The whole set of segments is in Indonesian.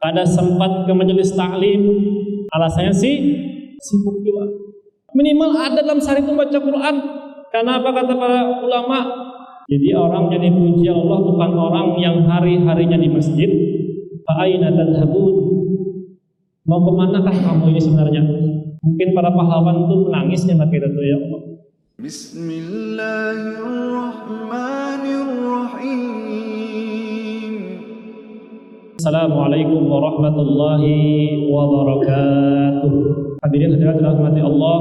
kada sempat ke majelis taklim, alasannya sibuk juga. Minimal ada dalam sehari itu baca Quran. Karena apa kata para ulama? Jadi orang jadi puji Allah bukan orang yang hari-harinya di masjid. Fa aina tadhhabun? Mau kemanakah kamu ini sebenarnya? Mungkin para pahlawan itu menangis ya kita tuh ya Allah. Bismillahirrahmanirrahim. Assalamualaikum warahmatullahi wabarakatuh. Hadirin hadirat dirahmati Allah,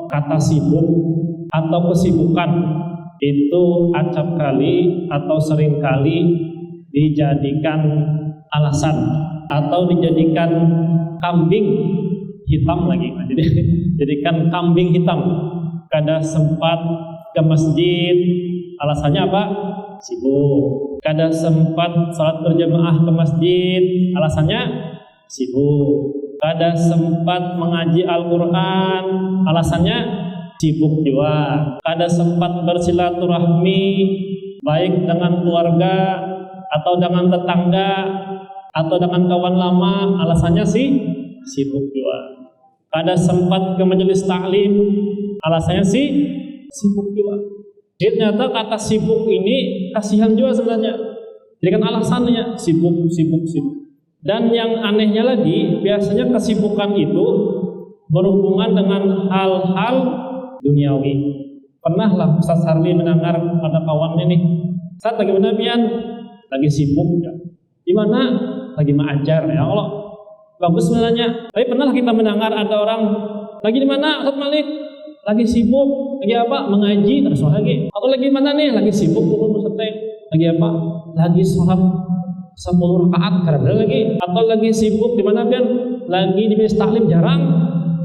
kata sibuk atau kesibukan itu acap kali atau sering kali dijadikan alasan atau dijadikan kambing hitam lagi. Nah, jadi jadikan kambing hitam. Kada sempat ke masjid, alasannya apa? Sibuk. Kada sempat salat berjamaah ke masjid, alasannya sibuk. Kada sempat mengaji Al-Quran, alasannya sibuk juga. Kada sempat bersilaturahmi baik dengan keluarga atau dengan tetangga atau dengan kawan lama, alasannya sibuk juga. Kada sempat ke majelis taklim, alasannya sibuk juga. Jadi ternyata kata sibuk ini kasihan juga sebenarnya. Jadi kan alasannya sibuk. Dan yang anehnya lagi, biasanya kesibukan itu berhubungan dengan hal-hal duniawi. Pernahlah Ustaz Sarli mendengar pada kawannya nih, Ustaz lagi mana pian? Lagi sibuk ya. Di mana? Lagi mengajar ya Allah. Bagus sebenarnya. Tapi pernah kita mendengar ada orang lagi di mana Ustaz Malik? Lagi sibuk. Lagi apa? Mengaji terus lagi. Atau lagi mana nih? Lagi sibuk Ustaz. Lagi apa? Lagi sholat 10 rakaat karena lagi. Atau lagi sibuk di mana pian? Lagi di majelis taklim jarang.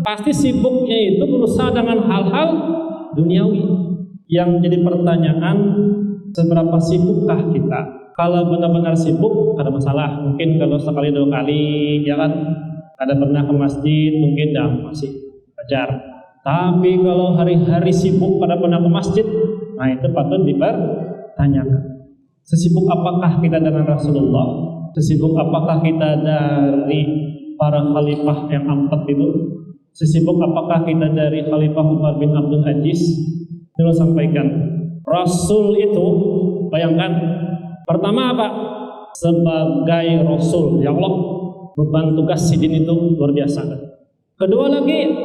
Pasti sibuknya itu berusaha dengan hal-hal duniawi. Yang jadi pertanyaan, seberapa sibukkah kita? Kalau benar-benar sibuk, ada masalah. Mungkin kalau sekali 2 kali, ya kan, ada pernah ke masjid, mungkin dah masih wajar. Tapi kalau hari-hari sibuk, pada pernah ke masjid, nah itu patut dipertanyakan. Sesibuk apakah kita dengan Rasulullah? Sesibuk apakah kita dari para khalifah yang 4 itu? Sesibuk apakah kita dari Khalifah Umar bin Abdul Aziz? Dulu sampaikan, Rasul itu, bayangkan, pertama apa? Sebagai Rasul, ya Allah, beban tugas sidin itu luar biasa. Kedua lagi,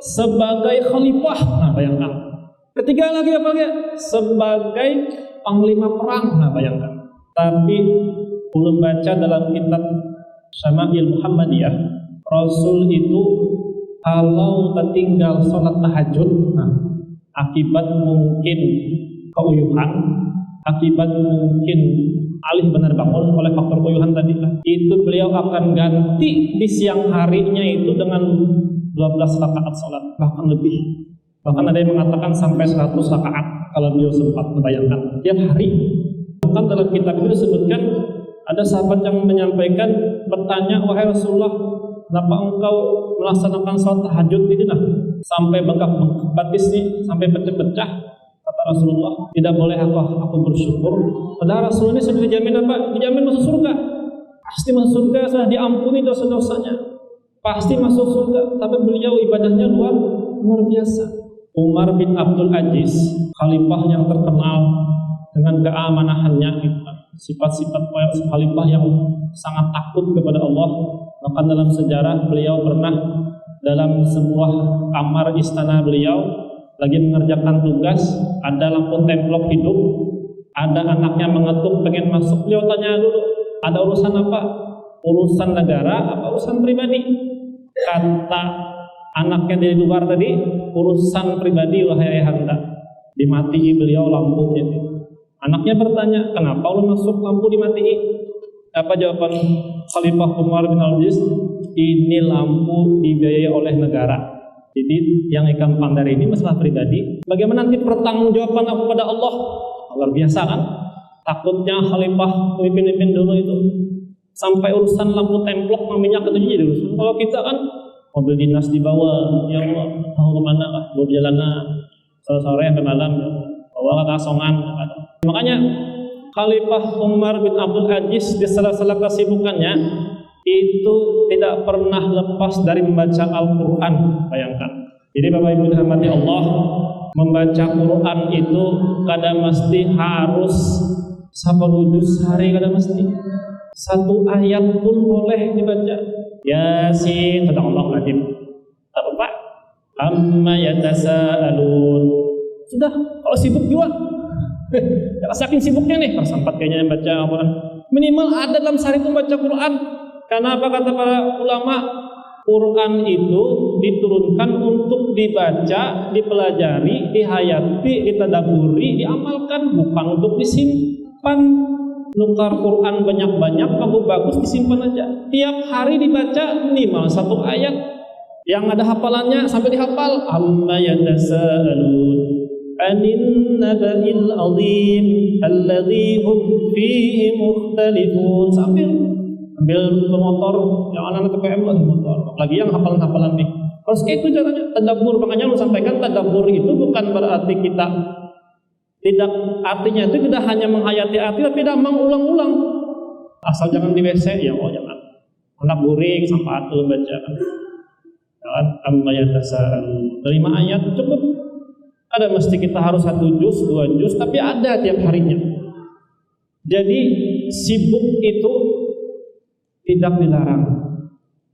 sebagai Khalifah, nah bayangkan. Ketiga lagi apa ya? Sebagai Panglima Perang, nah bayangkan. Tapi belum baca dalam kitab Syama'il Muhammadiyah, Rasul itu kalau tertinggal sholat tahajud, nah, akibat mungkin keuyuhan, akibat mungkin alih benar bangun oleh faktor keuyuhan tadi, itu beliau akan ganti di siang harinya itu dengan 12 rakaat sholat, bahkan lebih. Bahkan ada yang mengatakan sampai 100 rakaat kalau beliau sempat membayangkan tiap hari. Bahkan dalam kitab itu disebutkan ada sahabat yang menyampaikan, bertanya, wahai Rasulullah, kenapa engkau melaksanakan sholat tahajud ini nah sampai bengkak-bengkak batis nih, sampai pecah-pecah? Kata Rasulullah, tidak boleh aku bersyukur. Padahal Rasul ini sudah dijamin apa? Dijamin masuk surga. Pasti masuk surga, sudah diampuni dosa-dosanya. Pasti masuk surga. Tapi beliau ibadahnya luar biasa. Umar bin Abdul Aziz, khalifah yang terkenal dengan keamanahannya, sifat-sifat khalifah yang sangat takut kepada Allah. Bahkan dalam sejarah beliau pernah dalam sebuah kamar istana beliau lagi mengerjakan tugas, ada lampu templok hidup, ada anaknya mengetuk pengen masuk. Beliau tanya dulu, ada urusan apa? Urusan negara apa urusan pribadi? Kata anaknya dari luar tadi, urusan pribadi wahai ayahanda. Dimatii beliau lampunya. Anaknya bertanya, kenapa lu masuk lampu dimatii? Apa jawaban Khalifah Umar bin Abdul Aziz? Ini lampu dibiayai oleh negara. Jadi yang ikan pandar ini masalah pribadi. Bagaimana nanti pertanggungjawaban aku pada Allah? Luar biasa kan? Takutnya Khalifah pemimpin dulu itu sampai urusan lampu templok minyak itu jadi urusan. Kalau kita kan mobil dinas dibawa, ya Allah, tahu kemana lah, mau jalanan sore-sore sampai malam, ya bawa ke kasongan. Makanya Khalifah Umar bin Abdul Aziz di sela-sela kesibukannya itu tidak pernah lepas dari membaca Al-Quran. Bayangkan. Jadi Bapak Ibu dirahmati Allah, membaca Quran itu kadang mesti harus 10 juz sehari, kadang mesti 1 ayat pun boleh dibaca. Yasin, sadaqallahul adzim. Tak apa. Amma yatasaalun. Sudah, kalau sibuk juga. Saking sibuknya nih, sempat kayaknya baca Al-Quran. Minimal ada dalam sehari itu baca Quran. Karena apa kata para ulama? Quran itu diturunkan untuk dibaca, dipelajari, dihayati, ditadaburi, diamalkan, bukan untuk disimpan. Nukar Quran banyak-banyak, bagus disimpan aja. Tiap hari dibaca minimal 1 ayat. Yang ada hafalannya sampai dihafal. Amma yatasaalun anin naba'il azim alladzi hum fihi mukhtalifun. Sambil bermotor, yang anak-anak TPM lah motor. Lagi yang hafalan-hafalan nih. Harus itu caranya tadabbur. Makanya lu sampaikan tadabbur itu bukan berarti kita tidak, artinya itu tidak hanya menghayati arti, tapi tidak mengulang-ulang. Asal jangan di WC, ya oh jangan. Anak guring sampai atul baca. Jangan amma yatasaalun. 5 ayat cukup. Ada mesti kita harus 1 juz, 2 juz, tapi ada tiap harinya. Jadi sibuk itu tidak dilarang,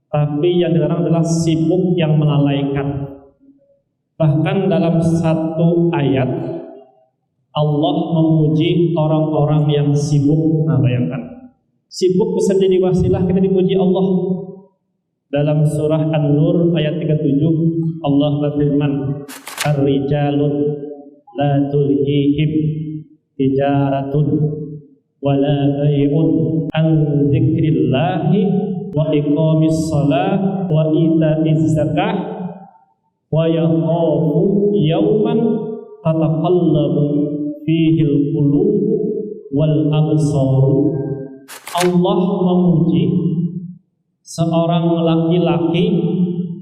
tapi yang dilarang adalah sibuk yang melalaikan. Bahkan dalam 1 ayat Allah memuji orang-orang yang sibuk. Nah, bayangkan, sibuk bisa jadi wasilah kita dipuji Allah. Dalam surah An-Nur ayat 37 Allah berfirman, Ar-rijalun la tulhihim tijaratun wala bai'un an dzikrillahi wa iqamis shalah wa ita'iz zakah wa yakhafu yawman tataqallabu fihi al-qulub wal absar. Allah memuji seorang laki-laki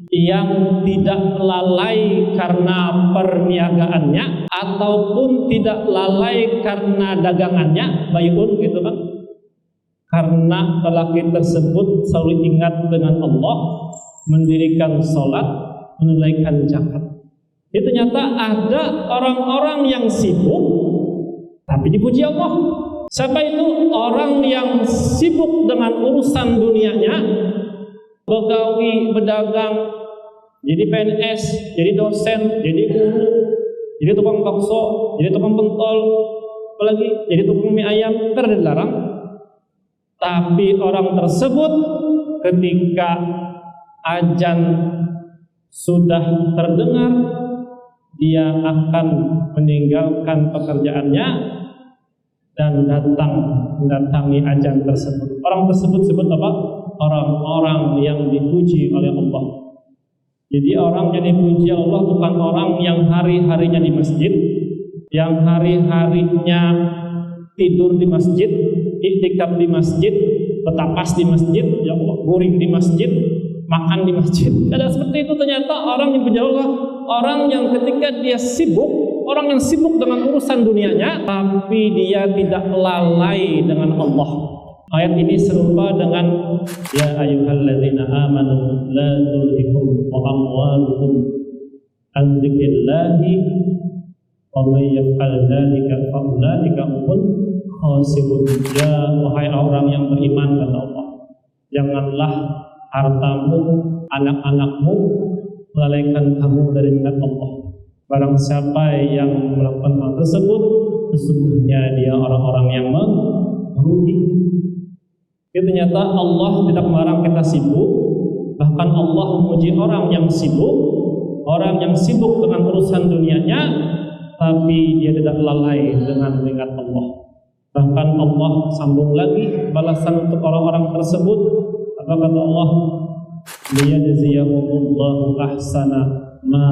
yang tidak lalai karena perniagaannya ataupun tidak lalai karena dagangannya, bayun gitu kan. Karena lelaki tersebut selalu ingat dengan Allah, mendirikan sholat, menunaikan zakat. Itu ternyata ada orang-orang yang sibuk tapi dipuji Allah. Siapa itu? Orang yang sibuk dengan urusan dunianya, begawi, berdagang, jadi PNS, jadi dosen, jadi guru, jadi tukang bakso, jadi tukang pentol, apalagi jadi tukang mie ayam, terlarang. Tapi orang tersebut ketika azan sudah terdengar, dia akan meninggalkan pekerjaannya dan mendatangi azan tersebut. Orang tersebut sebut apa? Orang-orang yang dipuji oleh Allah. Jadi orang yang dipuji Allah bukan orang yang hari-harinya di masjid, yang hari-harinya tidur di masjid, iktikaf di masjid, betapas di masjid, ya Allah, guring di masjid, makan di masjid. Ada seperti itu. Ternyata orang yang puji Allah, orang yang ketika dia sibuk, orang yang sibuk dengan urusan dunianya, tapi dia tidak lalai dengan Allah. Ayat ini serupa dengan ya ayyuhalladzina amanu la tulhikum wa amwalukum an dzikrillahi wa may yaf'al dzalika fa ulaika humul khasirun. Ya wahai orang yang beriman, kata Allah, janganlah hartamu, anak-anakmu melalaikan kamu dari ingat Allah. Barang siapa yang melakukan hal tersebut, sesungguhnya dia orang-orang yang merugi. Jadi ternyata Allah tidak melarang kita sibuk, bahkan Allah memuji orang yang sibuk dengan urusan dunianya, tapi dia tidak lalai dengan mengingat Allah. Bahkan Allah sambung lagi balasan untuk orang-orang tersebut. Apa kata Allah? Liyajziyahumullahu ahsana ma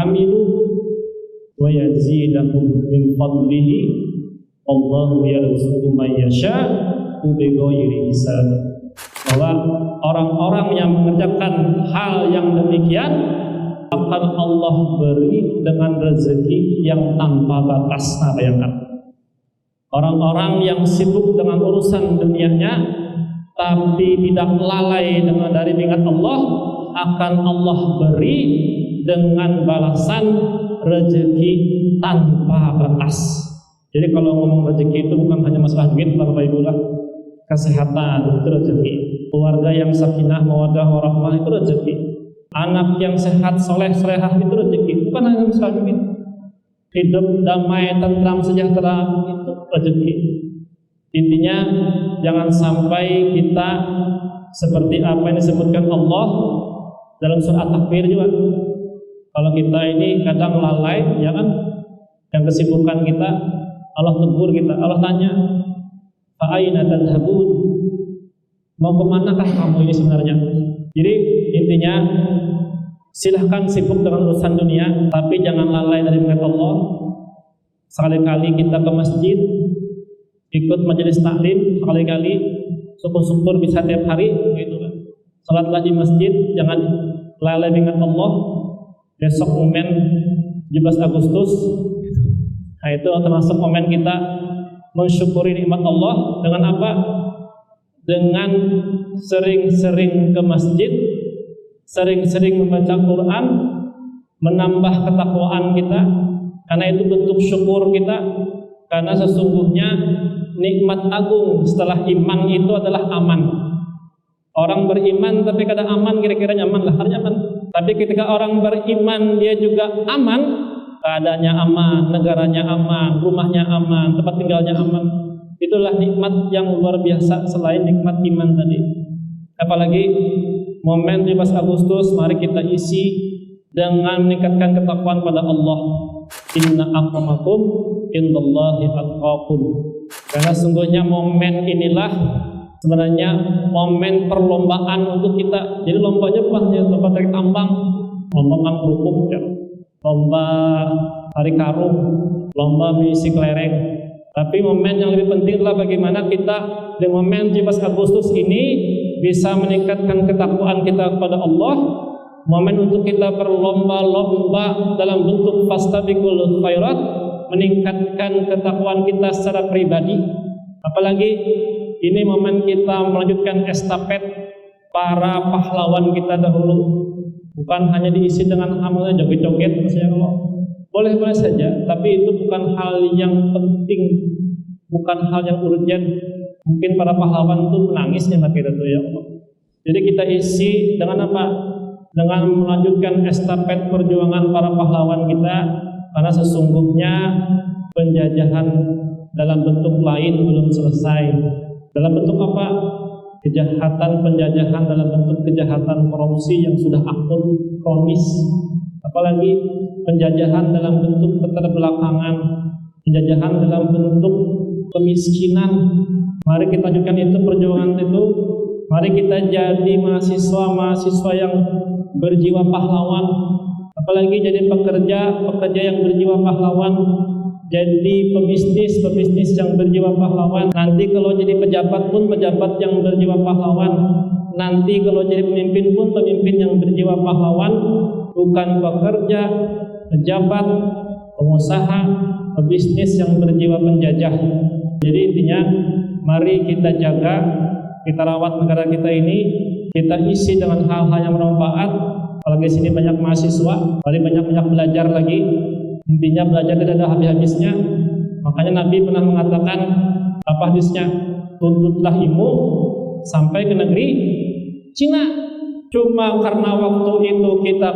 amilu wa yazidahum min fadlihi wallahu yarzuqu man yasha' bighairi hisab. Bahwa orang-orang yang mengerjakan hal yang demikian akan Allah beri dengan rezeki yang tanpa batas. Nah, bayangkan, orang-orang yang sibuk dengan urusan dunianya tapi tidak lalai dengan dari mengingat Allah, akan Allah beri dengan balasan rezeki tanpa batas. Jadi kalau ngomong rezeki itu bukan hanya masalah duit, Bapak Ibu lah. Kesehatan itu rezeki. Keluarga yang sakinah, mawaddah, warahmah itu rezeki. Anak yang sehat, soleh, solehah itu rezeki. Bukan hanya masalah duit. Hidup damai, tentram, sejahtera itu rezeki. Intinya jangan sampai kita seperti apa yang disebutkan Allah dalam surat At-Takfir juga. Kalau kita ini kadang lalai, ya kan, yang kesibukan kita, Allah tegur kita, Allah tanya, fa'aina tadhhabun, mau kemanakah kamu ini sebenarnya? Jadi intinya silahkan sibuk dengan urusan dunia, tapi jangan lalai dari mengingat Allah. Sekali-kali kita ke masjid, ikut majelis taklim, sekali-kali syukur-syukur bisa tiap hari, gitu kan. Salatlah di masjid, jangan lalai mengingat Allah. Besok momen 17 Agustus, nah itu termasuk momen kita mensyukuri nikmat Allah dengan apa? Dengan sering-sering ke masjid, sering-sering membaca Quran, menambah ketakwaan kita, karena itu bentuk syukur kita. Karena sesungguhnya nikmat agung setelah iman itu adalah aman. Orang beriman tapi kadang aman, kira-kira nyaman lah, nyaman. Tapi ketika orang beriman dia juga aman, keadaannya aman, negaranya aman, rumahnya aman, tempat tinggalnya aman. Itulah nikmat yang luar biasa selain nikmat iman tadi. Apalagi momen 17 Agustus, mari kita isi dengan meningkatkan ketakwaan pada Allah. Inna akramakum indallahi atqakum. Karena sungguhnya momen inilah sebenarnya momen perlombaan untuk kita. Jadi lombanya bukan hanya lomba tarik tambang, lomba makan kerupuk, ya, lomba tarik karung, lomba mengisi kelereng. Tapi momen yang lebih penting adalah bagaimana kita di momen 17 Agustus ini bisa meningkatkan ketakwaan kita kepada Allah. Momen untuk kita berlomba-lomba dalam bentuk fastabiqul khairat, meningkatkan ketakwaan kita secara pribadi. Apalagi ini momen kita melanjutkan estafet para pahlawan kita dahulu. Bukan hanya diisi dengan amalnya joget-joget, maksudnya kalau boleh-boleh saja, tapi itu bukan hal yang penting, bukan hal yang urgent. Mungkin para pahlawan itu menangis ya kita tuh, ya Allah. Jadi kita isi dengan apa? Dengan melanjutkan estafet perjuangan para pahlawan kita, karena sesungguhnya penjajahan dalam bentuk lain belum selesai. Dalam bentuk apa? Kejahatan penjajahan dalam bentuk kejahatan korupsi yang sudah akut, kronis. Apalagi penjajahan dalam bentuk keterbelakangan, penjajahan dalam bentuk kemiskinan. Mari kita lanjutkan itu perjuangan itu. Mari kita jadi mahasiswa yang berjiwa pahlawan. Apalagi jadi pekerja yang berjiwa pahlawan. Jadi pebisnis yang berjiwa pahlawan. Nanti kalau jadi pejabat pun pejabat yang berjiwa pahlawan. Nanti kalau jadi pemimpin pun pemimpin yang berjiwa pahlawan. Bukan pekerja, pejabat, pengusaha, pebisnis yang berjiwa penjajah. Jadi intinya mari kita jaga, kita rawat negara kita ini, kita isi dengan hal-hal yang bermanfaat. Apalagi sini banyak mahasiswa, mari banyak-banyak belajar lagi. Intinya belajar tidak ada habis-habisnya. Makanya Nabi pernah mengatakan apa hadisnya? Tuntutlah ilmu sampai ke negeri Cina. Cuma karena waktu itu kita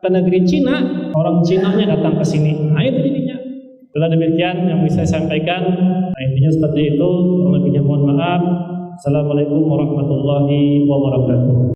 ke negeri Cina, orang Cinanya datang ke sini. Nah itu jadinya. Itulah demikian yang bisa saya sampaikan. Nah intinya seperti itu. Kurang lebihnya mohon maaf. Assalamualaikum warahmatullahi wabarakatuh.